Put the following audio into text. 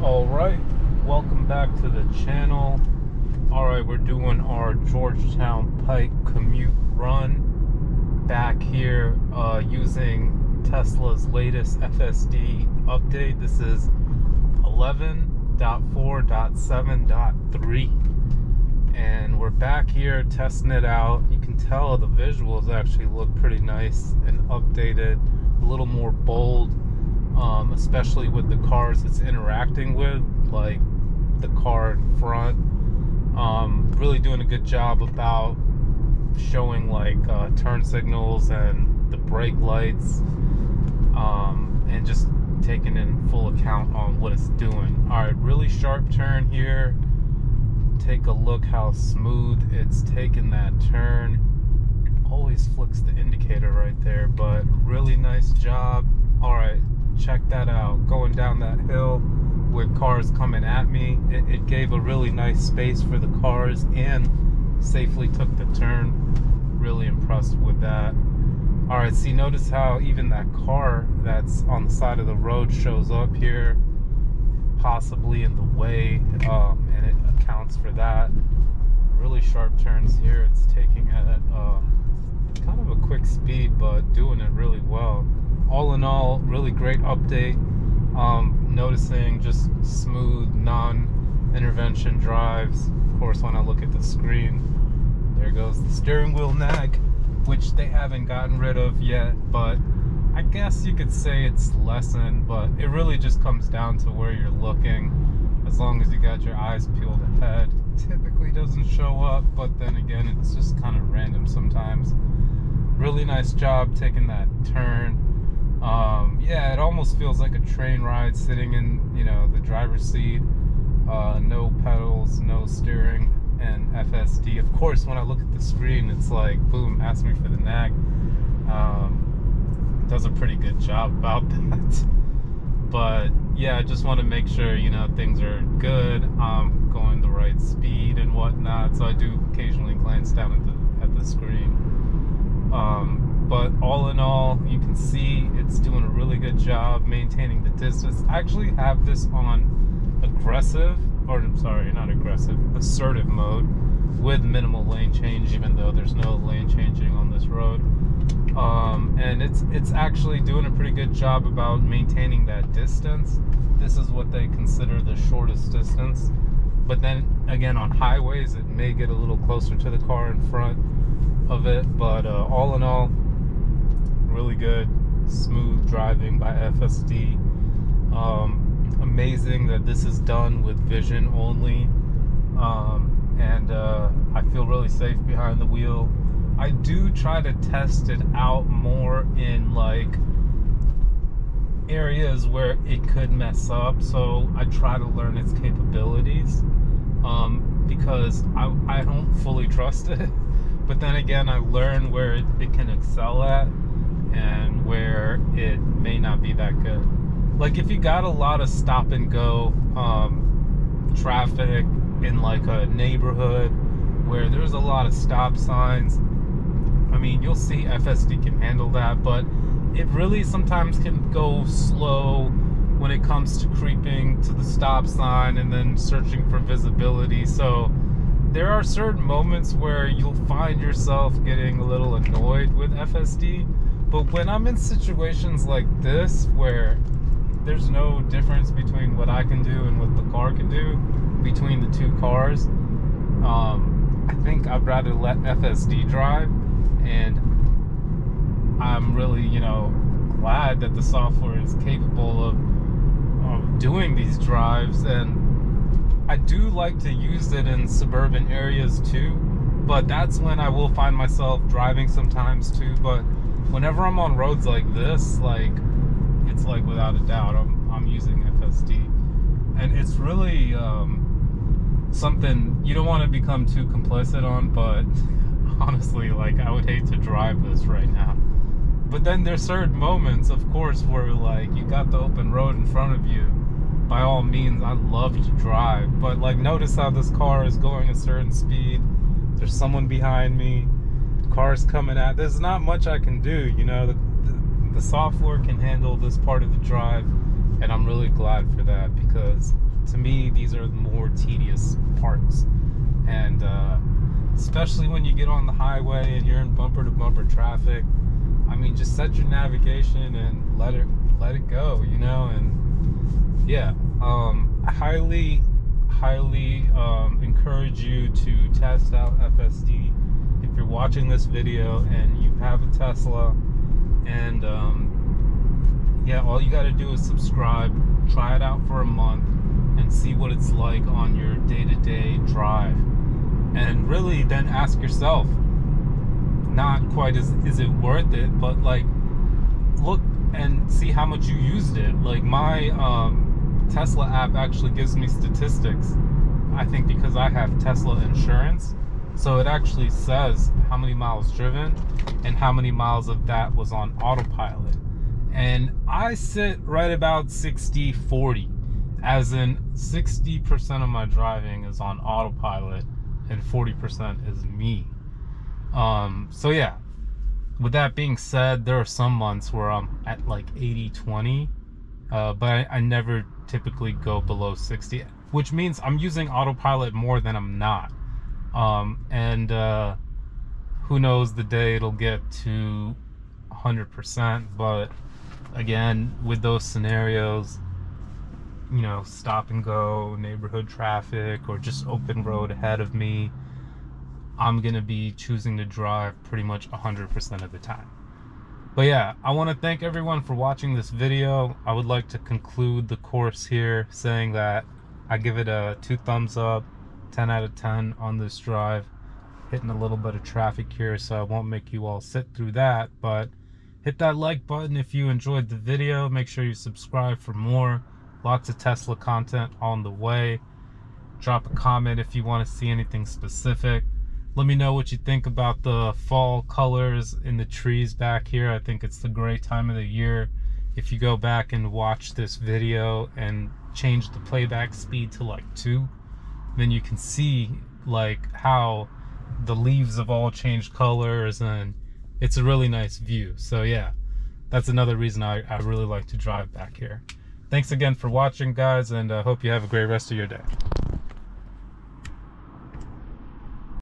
Alright, welcome back to the channel. Alright, we're doing our Georgetown Pike commute run back here using Tesla's latest FSD update. This is 11.4.7.3 and we're back here testing it out. You can tell the visuals actually look pretty nice and updated, a little more bold. Especially with the cars it's interacting with, like the car in front. Really doing a good job about showing like turn signals and the brake lights, and just taking in full account on what it's doing. Alright, really sharp turn here. Take a look how smooth it's taking that turn. Always flicks the indicator right there, but really nice job. Alright, check that out. Going down that hill with cars coming at me, it gave a really nice space for the cars and safely took the turn. Really impressed with that. Alright, see, notice how even that car that's on the side of the road shows up here, possibly in the way, and it accounts for that. Really sharp turns here. It's taking it at kind of a quick speed, but doing it really well. All in all, really great update. Noticing just smooth, non-intervention drives. Of course, when I look at the screen, there goes the steering wheel nag, which they haven't gotten rid of yet, but I guess you could say it's lessened, but it really just comes down to where you're looking. As long as you got your eyes peeled ahead, typically doesn't show up, but then again, it's just kind of random sometimes. Really nice job taking that turn. Yeah, it almost feels like a train ride sitting in, the driver's seat. No pedals, no steering, and FSD. Of course, when I look at the screen, it's like, boom, ask me for the nag. Does a pretty good job about that. But yeah, I just want to make sure, things are good. Going the right speed and whatnot. So I do occasionally glance down at the screen. But all in all, you can see it's doing a really good job maintaining the distance. I actually have this on assertive mode with minimal lane change, even though there's no lane changing on this road. And it's actually doing a pretty good job about maintaining that distance. This is what they consider the shortest distance. But then again, on highways, it may get a little closer to the car in front of it. But all in all, really good, smooth driving by FSD. Amazing that this is done with vision only, and I feel really safe behind the wheel. I do try to test it out more in like areas where it could mess up, so I try to learn its capabilities, because I don't fully trust it. But then again, I learn where it can excel at and where it may not be that good. Like if you got a lot of stop and go traffic in like a neighborhood where there's a lot of stop signs, I mean, you'll see FSD can handle that, but it really sometimes can go slow when it comes to creeping to the stop sign and then searching for visibility. So there are certain moments where you'll find yourself getting a little annoyed with FSD. But when I'm in situations like this, where there's no difference between what I can do and what the car can do between the two cars, I think I'd rather let FSD drive. And I'm really, glad that the software is capable of doing these drives. And I do like to use it in suburban areas too, but that's when I will find myself driving sometimes too. But whenever I'm on roads like this, it's like without a doubt I'm using FSD, and it's really something you don't want to become too complicit on. But honestly, I would hate to drive this right now. But then there's certain moments, of course, where you got the open road in front of you. By all means, I love to drive, but notice how this car is going a certain speed. There's someone behind me. Cars coming at. There's not much I can do. The software can handle this part of the drive And I'm really glad for that, because to me, these are the more tedious parts. And especially when you get on the highway and you're in bumper to bumper traffic, I mean, just set your navigation and let it go, you know. And yeah, I highly encourage you to test out FSD if you're watching this video and you have a Tesla. And yeah, all you got to do is subscribe, try it out for a month, and see what it's like on your day-to-day drive. And really then ask yourself, not quite is it worth it, but like, look and see how much you used it. Like my Tesla app actually gives me statistics, I think because I have Tesla insurance. So it actually says how many miles driven and how many miles of that was on autopilot. And I sit right about 60-40, as in 60% of my driving is on autopilot and 40% is me. So yeah, with that being said, there are some months where I'm at like 80-20, but I never typically go below 60, which means I'm using autopilot more than I'm not. And who knows the day it'll get to 100%, but again, with those scenarios, you know, stop and go, neighborhood traffic, or just open road ahead of me, I'm gonna be choosing to drive pretty much 100% of the time. But yeah, I want to thank everyone for watching this video. I would like to conclude the course here saying that I give it a 2 thumbs up, 10 out of 10 on this drive. Hitting a little bit of traffic here, so I won't make you all sit through that, but hit that like button if you enjoyed the video. Make sure you subscribe for more. Lots of Tesla content on the way. Drop a comment if you want to see anything specific. Let me know what you think about the fall colors in the trees back here. I think it's the great time of the year. If you go back and watch this video and change the playback speed to like 2, then you can see like how the leaves have all changed colors, and it's a really nice view. So yeah, that's another reason I really like to drive back here. Thanks again for watching, guys, and I hope you have a great rest of your day.